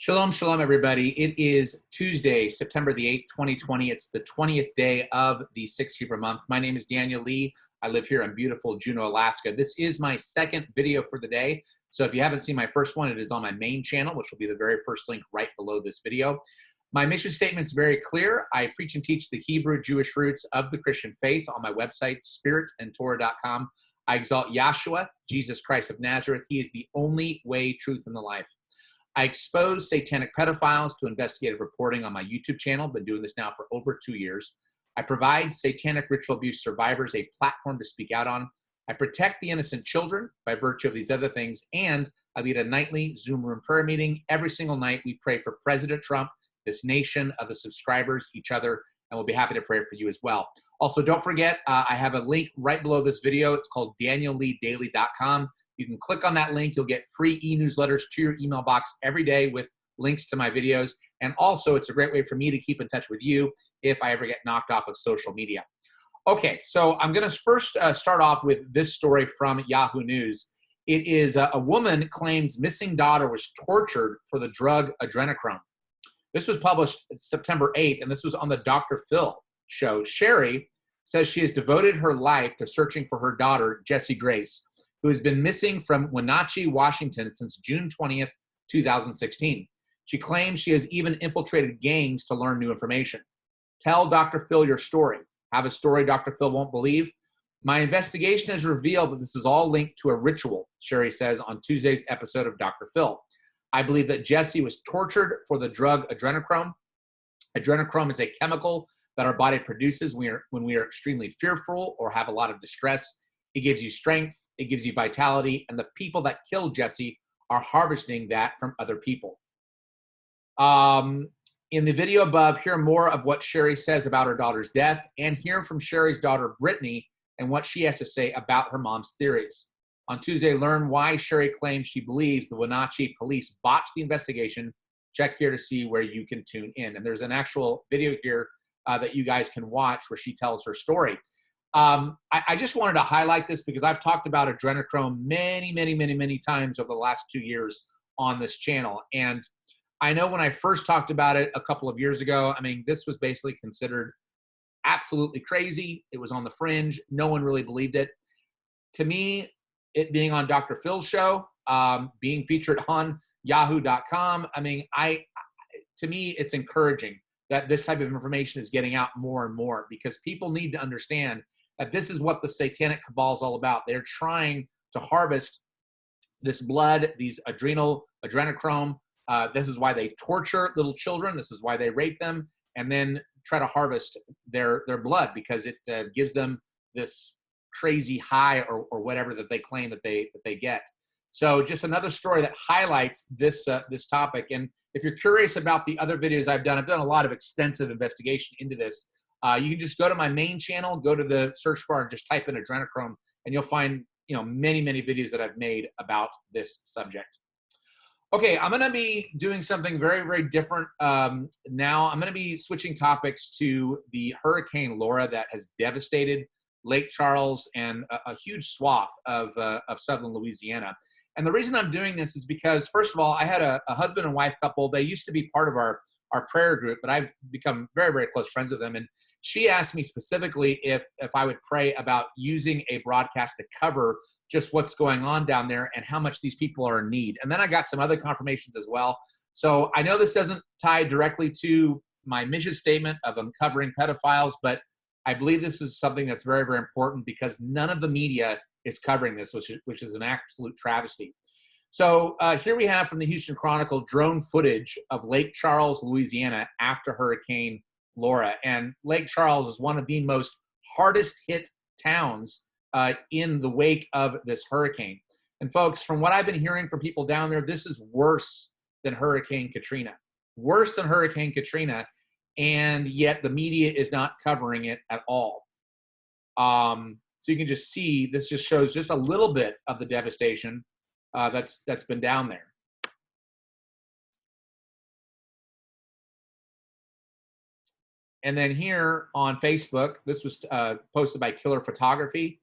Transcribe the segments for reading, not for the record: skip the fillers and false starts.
Shalom, shalom, everybody. It is Tuesday, September the 8th, 2020. It's the 20th day of the 6th Hebrew month. My name is Daniel Lee. I live here in beautiful Juneau, Alaska. This is my second video for the day. So if you haven't seen my first one, it is on my main channel, which will be the very first link right below this video. My mission statement is very clear. I preach and teach the Hebrew Jewish roots of the Christian faith on my website, spiritandtorah.com. I exalt Yahshua, Jesus Christ of Nazareth. He is the only way, truth, and the life. I expose satanic pedophiles to investigative reporting on my YouTube channel. Been doing this now for over 2 years. I provide satanic ritual abuse survivors a platform to speak out on. I protect the innocent children by virtue of these other things. And I lead a nightly Zoom room prayer meeting. Every single night we pray for President Trump, this nation, other subscribers, each other, and we'll be happy to pray for you as well. Also, don't forget, I have a link right below this video. It's called danielleedaily.com. You can click on that link. You'll get free e-newsletters to your email box every day with links to my videos. And also, it's a great way for me to keep in touch with you if I ever get knocked off of social media. Okay, so I'm going to first start off with this story from Yahoo News. It is a woman claims missing daughter was tortured for the drug Adrenochrome. This was published September 8th, and this was on the Dr. Phil show. Sherry says she has devoted her life to searching for her daughter, Jessie Grace, who has been missing from Wenatchee, Washington since June 20th, 2016. She claims she has even infiltrated gangs to learn new information. Tell Dr. Phil your story. Have a story Dr. Phil won't believe. My investigation has revealed that this is all linked to a ritual, Sherry says on Tuesday's episode of Dr. Phil. I believe that Jessie was tortured for the drug Adrenochrome. Adrenochrome is a chemical that our body produces when we are extremely fearful or have a lot of distress. It gives you strength, it gives you vitality, and the people that killed Jessie are harvesting that from other people. In the video above, hear more of what Sherry says about her daughter's death, and hear from Sherry's daughter, Brittany, and what she has to say about her mom's theories. On Tuesday, learn why Sherry claims she believes the Wenatchee police botched the investigation. Check here to see where you can tune in. And there's an actual video here that you guys can watch where she tells her story. I just wanted to highlight this because I've talked about Adrenochrome many times over the last 2 years on this channel. And I know when I first talked about it a couple of years ago, I mean, this was basically considered absolutely crazy. It was on the fringe. No one really believed it. To me, it being on Dr. Phil's show, being featured on yahoo.com, I mean, to me, it's encouraging that this type of information is getting out more and more because people need to understand that this is what the satanic cabal is all about. They're trying to harvest this blood, these adrenochrome. This is why they torture little children. This is why they rape them and then try to harvest their blood because it gives them this crazy high or whatever that they claim that they get. So just another story that highlights this topic. And if you're curious about the other videos I've done a lot of extensive investigation into this. You can just go to my main channel, go to the search bar and just type in Adrenochrome and you'll find many videos that I've made about this subject. Okay, I'm going to be doing something very different now. I'm going to be switching topics to the Hurricane Laura that has devastated Lake Charles and a huge swath of southern Louisiana. And the reason I'm doing this is because, first of all, I had a husband and wife couple. They used to be part of our prayer group, but I've become very close friends with them. And she asked me specifically if I would pray about using a broadcast to cover just what's going on down there and how much these people are in need. And then I got some other confirmations as well. So I know this doesn't tie directly to my mission statement of uncovering pedophiles, but I believe this is something that's very important because none of the media is covering this, which is an absolute travesty. So here we have from the Houston Chronicle drone footage of Lake Charles, Louisiana after Hurricane Laura. And Lake Charles is one of the most hardest hit towns in the wake of this hurricane. And folks, from what I've been hearing from people down there, this is worse than Hurricane Katrina. Worse than Hurricane Katrina. And yet the media is not covering it at all. So you can just see, this just shows just a little bit of the devastation that's been down there. And then here on Facebook, this was posted by Killer Photography,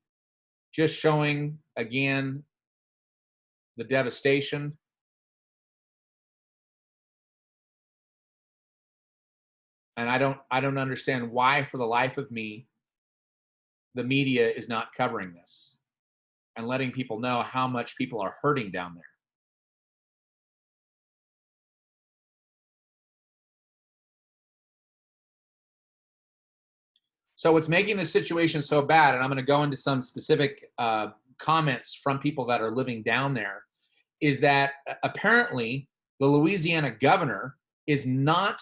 just showing, again, the devastation. And I don't understand why, for the life of me, the media is not covering this and letting people know how much people are hurting down there. So what's making the situation so bad, and I'm going to go into some specific comments from people that are living down there, is that apparently the Louisiana governor is not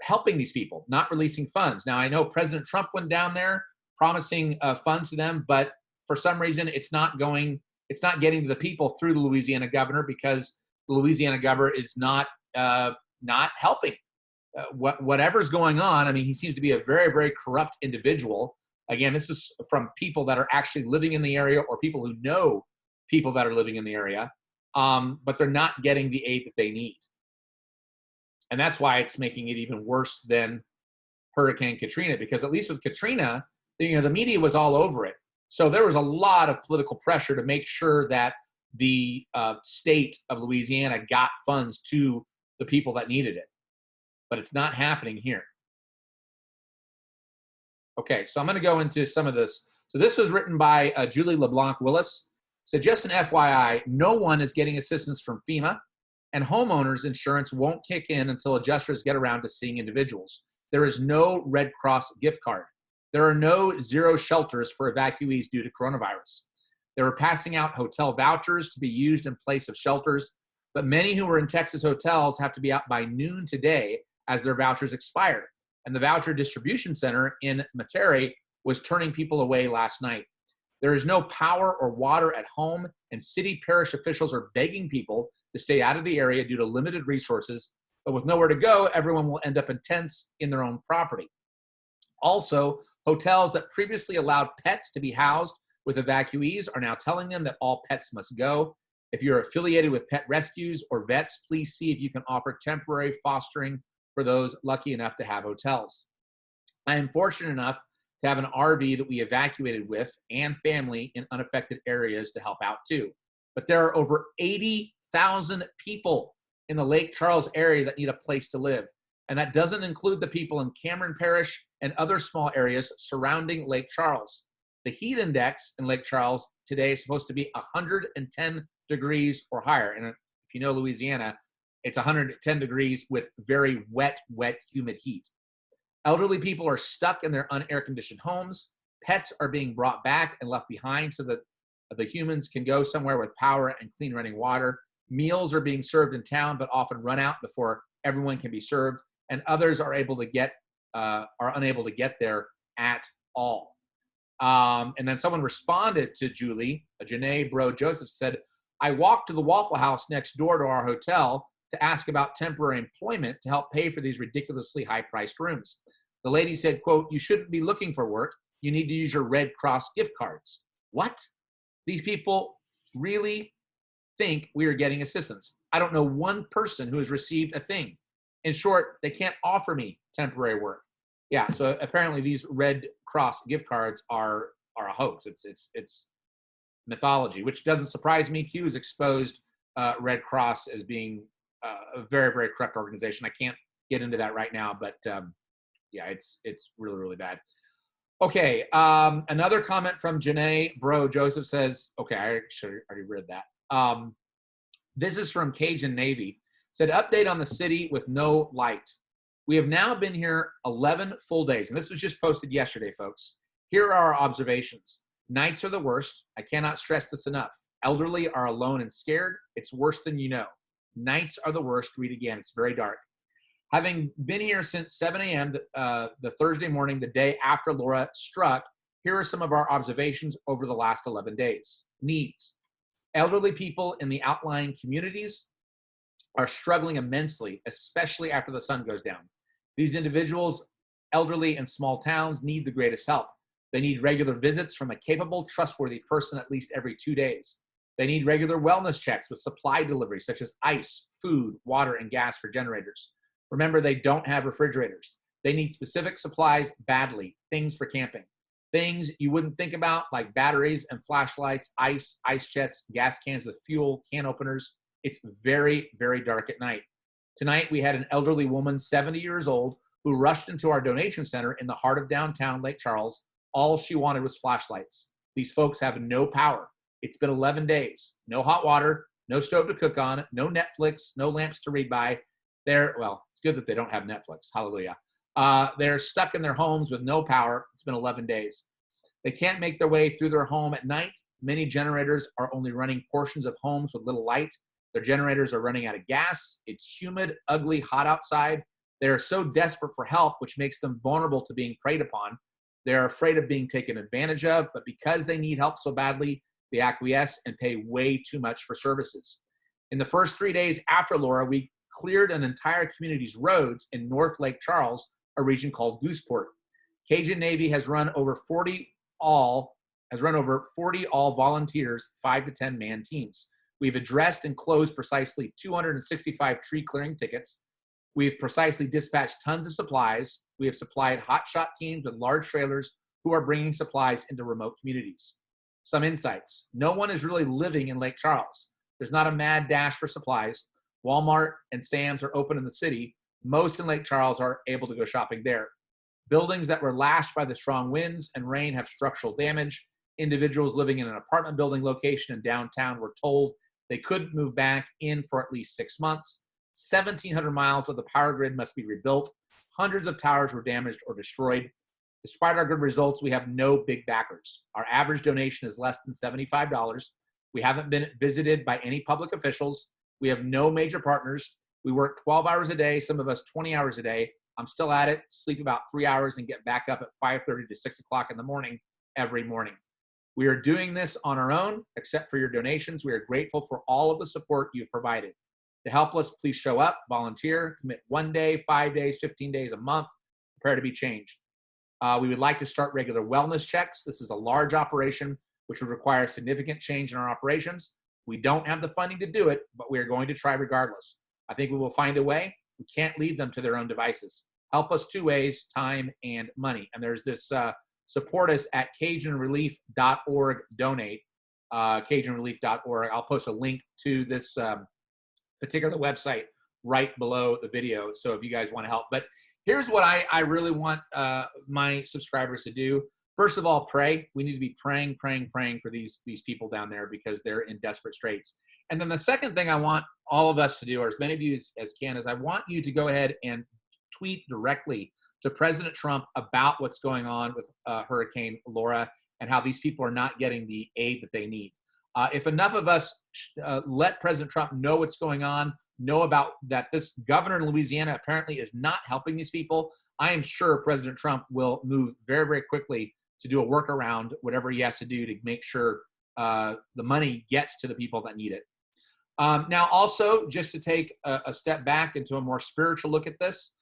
helping these people, not releasing funds. Now, I know President Trump went down there promising funds to them, but for some reason it's not getting to the people through the Louisiana governor, because the Louisiana governor is not helping. Whatever's going on, I mean, he seems to be a very, very corrupt individual. Again, this is from people that are actually living in the area, or people who know people that are living in the area, but they're not getting the aid that they need. And that's why it's making it even worse than Hurricane Katrina, because at least with Katrina, the media was all over it. So there was a lot of political pressure to make sure that the state of Louisiana got funds to the people that needed it. But it's not happening here. Okay, so I'm going to go into some of this. So this was written by Julie LeBlanc Willis. So just an FYI, no one is getting assistance from FEMA, and homeowners insurance won't kick in until adjusters get around to seeing individuals. There is no Red Cross gift card. There are no zero shelters for evacuees due to coronavirus. They were passing out hotel vouchers to be used in place of shelters, but many who were in Texas hotels have to be out by noon today as their vouchers expire. And the voucher distribution center in Metairie was turning people away last night. There is no power or water at home, and city parish officials are begging people to stay out of the area due to limited resources. But with nowhere to go, everyone will end up in tents in their own property. Also, hotels that previously allowed pets to be housed with evacuees are now telling them that all pets must go. If you're affiliated with pet rescues or vets, please see if you can offer temporary fostering for those lucky enough to have hotels. I am fortunate enough to have an RV that we evacuated with and family in unaffected areas to help out too. But there are over 80,000 people in the Lake Charles area that need a place to live. And that doesn't include the people in Cameron Parish and other small areas surrounding Lake Charles. The heat index in Lake Charles today is supposed to be 110 degrees or higher. And if you know Louisiana, it's 110 degrees with very wet, humid heat. Elderly people are stuck in their unair-conditioned homes. Pets are being brought back and left behind so that the humans can go somewhere with power and clean running water. Meals are being served in town, but often run out before everyone can be served. And others are unable to get there at all. And then someone responded to Julie, Juneau Bro Joseph, said, I walked to the Waffle House next door to our hotel to ask about temporary employment to help pay for these ridiculously high-priced rooms. The lady said, quote, you shouldn't be looking for work. You need to use your Red Cross gift cards. What? These people really think we are getting assistance. I don't know one person who has received a thing. In short, they can't offer me temporary work. Yeah, so apparently these Red Cross gift cards are a hoax. It's mythology, which doesn't surprise me. Q has exposed Red Cross as being a very, very corrupt organization. I can't get into that right now, but yeah, it's really, really bad. Okay, another comment from Juneau Bro Joseph says, okay, I actually already read that. This is from Cajun Navy. Said, update on the city with no light. We have now been here 11 full days, and this was just posted yesterday, folks. Here are our observations. Nights are the worst. I cannot stress this enough. Elderly are alone and scared. It's worse than you know. Nights are the worst. Read again. It's very dark. Having been here since 7 a.m. The Thursday morning, the day after Laura struck, here are some of our observations over the last 11 days. Needs. Elderly people in the outlying communities are struggling immensely, especially after the sun goes down. These individuals, elderly in small towns, need the greatest help. They need regular visits from a capable, trustworthy person at least every 2 days. They need regular wellness checks with supply deliveries such as ice, food, water, and gas for generators. Remember, they don't have refrigerators. They need specific supplies badly, things for camping. Things you wouldn't think about like batteries and flashlights, ice jets, gas cans with fuel, can openers. It's very, very dark at night. Tonight, we had an elderly woman, 70 years old, who rushed into our donation center in the heart of downtown Lake Charles. All she wanted was flashlights. These folks have no power. It's been 11 days. No hot water, no stove to cook on, no Netflix, no lamps to read by. Well, it's good that they don't have Netflix. Hallelujah. They're stuck in their homes with no power. It's been 11 days. They can't make their way through their home at night. Many generators are only running portions of homes with little light. Their generators are running out of gas. It's humid, ugly, hot outside. They're so desperate for help, which makes them vulnerable to being preyed upon. They're afraid of being taken advantage of, but because they need help so badly, they acquiesce and pay way too much for services. In the first 3 days after Laura, we cleared an entire community's roads in North Lake Charles, a region called Gooseport. Cajun Navy has run over 40 all volunteers, 5 to 10 man teams. We've addressed and closed precisely 265 tree clearing tickets. We've precisely dispatched tons of supplies. We have supplied hotshot teams with large trailers who are bringing supplies into remote communities. Some insights. No one is really living in Lake Charles. There's not a mad dash for supplies. Walmart and Sam's are open in the city. Most in Lake Charles are able to go shopping there. Buildings that were lashed by the strong winds and rain have structural damage. Individuals living in an apartment building location in downtown were told they couldn't move back in for at least 6 months. 1,700 miles of the power grid must be rebuilt. Hundreds of towers were damaged or destroyed. Despite our good results, we have no big backers. Our average donation is less than $75. We haven't been visited by any public officials. We have no major partners. We work 12 hours a day, some of us 20 hours a day. I'm still at it, sleep about 3 hours and get back up at 5:30 to 6 o'clock in the morning every morning. We are doing this on our own, except for your donations. We are grateful for all of the support you've provided. To help us, please show up, volunteer, commit 1 day, 5 days, 15 days, a month, prepare to be changed. We would like to start regular wellness checks. This is a large operation, which would require significant change in our operations. We don't have the funding to do it, but we are going to try regardless. I think we will find a way. We can't lead them to their own devices. Help us 2 ways, time and money. And there's this support us at CajunRelief.org donate, CajunRelief.org. I'll post a link to this particular website right below the video. So if you guys want to help, but here's what I really want my subscribers to do. First of all, pray. We need to be praying for these people down there because they're in desperate straits. And then the second thing I want all of us to do, or as many of you as can, is I want you to go ahead and tweet directly to President Trump about what's going on with Hurricane Laura and how these people are not getting the aid that they need. If enough of us let President Trump know what's going on, know about that this governor in Louisiana apparently is not helping these people, I am sure President Trump will move very, very quickly to do a workaround, whatever he has to do to make sure the money gets to the people that need it. Now, also, just to take a step back into a more spiritual look at this,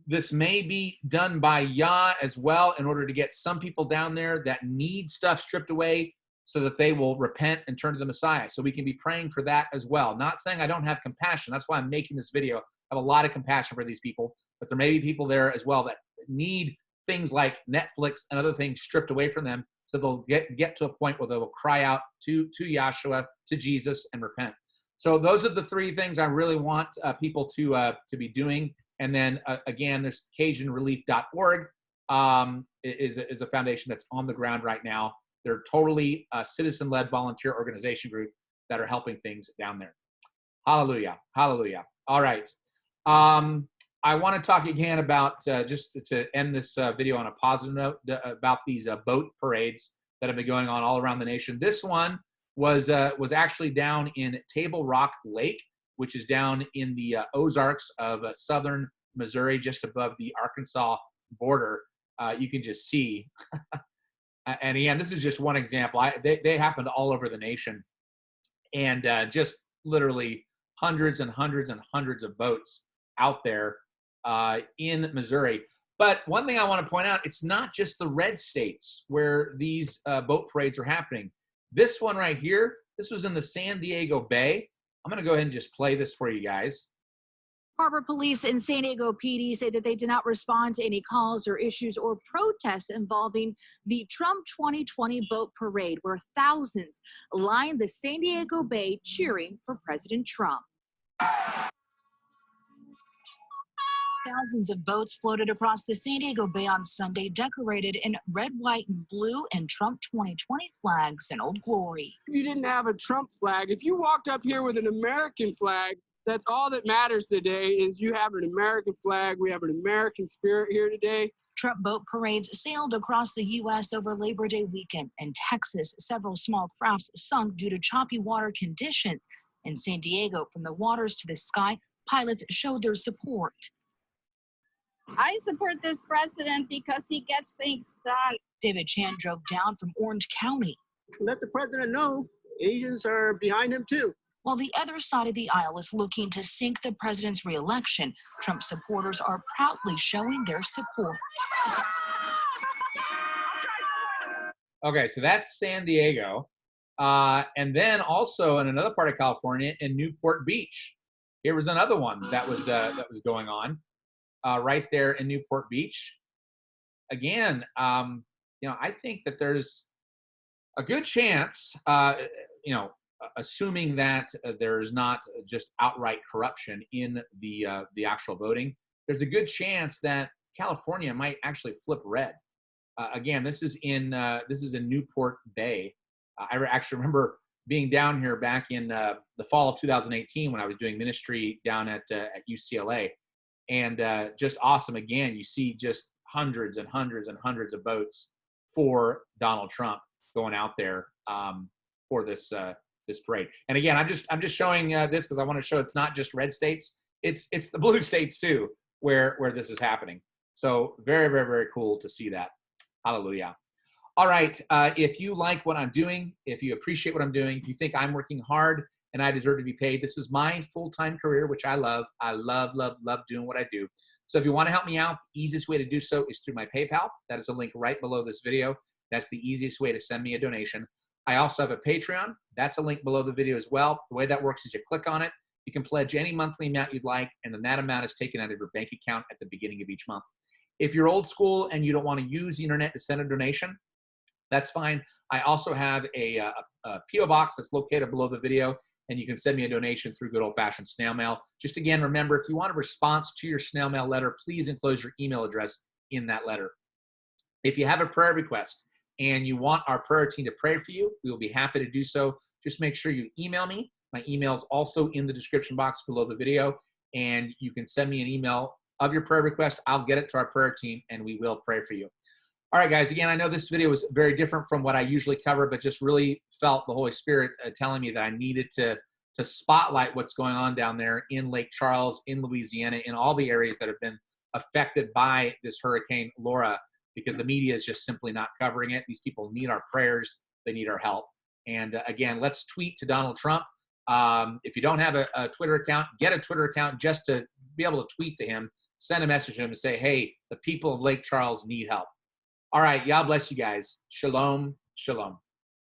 this may be done by Yah as well in order to get some people down there that need stuff stripped away so that they will repent and turn to the Messiah. So we can be praying for that as well. Not saying I don't have compassion. That's why I'm making this video. I have a lot of compassion for these people, but there may be people there as well that need things like Netflix and other things stripped away from them so they'll get to a point where they will cry out to Yahshua, to Jesus, and repent. So those are the 3 things I really want people to be doing. And then again, this CajunRelief.org is a foundation that's on the ground right now. They're totally a citizen-led volunteer organization group that are helping things down there. Hallelujah. Hallelujah. All right. I want to talk again about, just to end this video on a positive note, about these boat parades that have been going on all around the nation. This one was actually down in Table Rock Lake, which is down in the Ozarks of southern Missouri, just above the Arkansas border. You can just see. And again, this is just one example. They happened all over the nation. And just literally hundreds and hundreds and hundreds of boats out there in Missouri. But one thing I want to point out, it's not just the red states where these boat parades are happening. This one right here, this was in the San Diego Bay. I'm going to go ahead and just play this for you guys. Harbor Police and San Diego PD say that they did not respond to any calls or issues or protests involving the Trump 2020 boat parade, where thousands lined the San Diego Bay cheering for President Trump. Thousands of boats floated across the San Diego Bay on Sunday, decorated in red, white, and blue and Trump 2020 flags in Old Glory. If you didn't have a Trump flag, if you walked up here with an American flag, that's all that matters today is you have an American flag. We have an American spirit here today. Trump boat parades sailed across the U.S. over Labor Day weekend. In Texas, several small crafts sunk due to choppy water conditions. In San Diego, from the waters to the sky, pilots showed their support. I support this president because he gets things done. David Chan drove down from Orange County. Let the president know Asians are behind him too. While the other side of the aisle is looking to sink the president's reelection, Trump supporters are proudly showing their support. Okay, so that's San Diego. And then also in another part of California, in Newport Beach. Here was another one that was going on right there in Newport Beach. Again, I think that there's a good chance, assuming that there's not just outright corruption in the actual voting, there's a good chance that California might actually flip red. Again, this is in Newport Bay. I actually remember being down here back in the fall of 2018 when I was doing ministry down at UCLA, and just awesome. Again, you see just hundreds and hundreds and hundreds of votes for Donald Trump going out there for this parade. And again, I'm just showing this because I want to show it's not just red states; it's the blue states too, where this is happening. So very, very, very cool to see that. Hallelujah. All right. If you like what I'm doing, if you appreciate what I'm doing, if you think I'm working hard and I deserve to be paid, this is my full-time career, which I love. I love, love, love doing what I do. So if you want to help me out, the easiest way to do so is through my PayPal. That is a link right below this video. That's the easiest way to send me a donation. I also have a Patreon. That's a link below the video as well. The way that works is you click on it. You can pledge any monthly amount you'd like, and then that amount is taken out of your bank account at the beginning of each month. If you're old school and you don't want to use the internet to send a donation, that's fine. I also have a P.O. box that's located below the video, and you can send me a donation through good old-fashioned snail mail. Just again, remember, if you want a response to your snail mail letter, please enclose your email address in that letter. If you have a prayer request and you want our prayer team to pray for you, we will be happy to do so. Just make sure you email me. My email is also in the description box below the video, and you can send me an email of your prayer request. I'll get it to our prayer team, and we will pray for you. All right, guys, again, I know this video was very different from what I usually cover, but just really felt the Holy Spirit telling me that I needed to spotlight what's going on down there in Lake Charles, in Louisiana, in all the areas that have been affected by this Hurricane Laura, because the media is just simply not covering it. These people need our prayers. They need our help. And again, let's tweet to Donald Trump. If you don't have a Twitter account, get a Twitter account just to be able to tweet to him, send a message to him and say, hey, the people of Lake Charles need help. All right, God bless you guys. Shalom, shalom.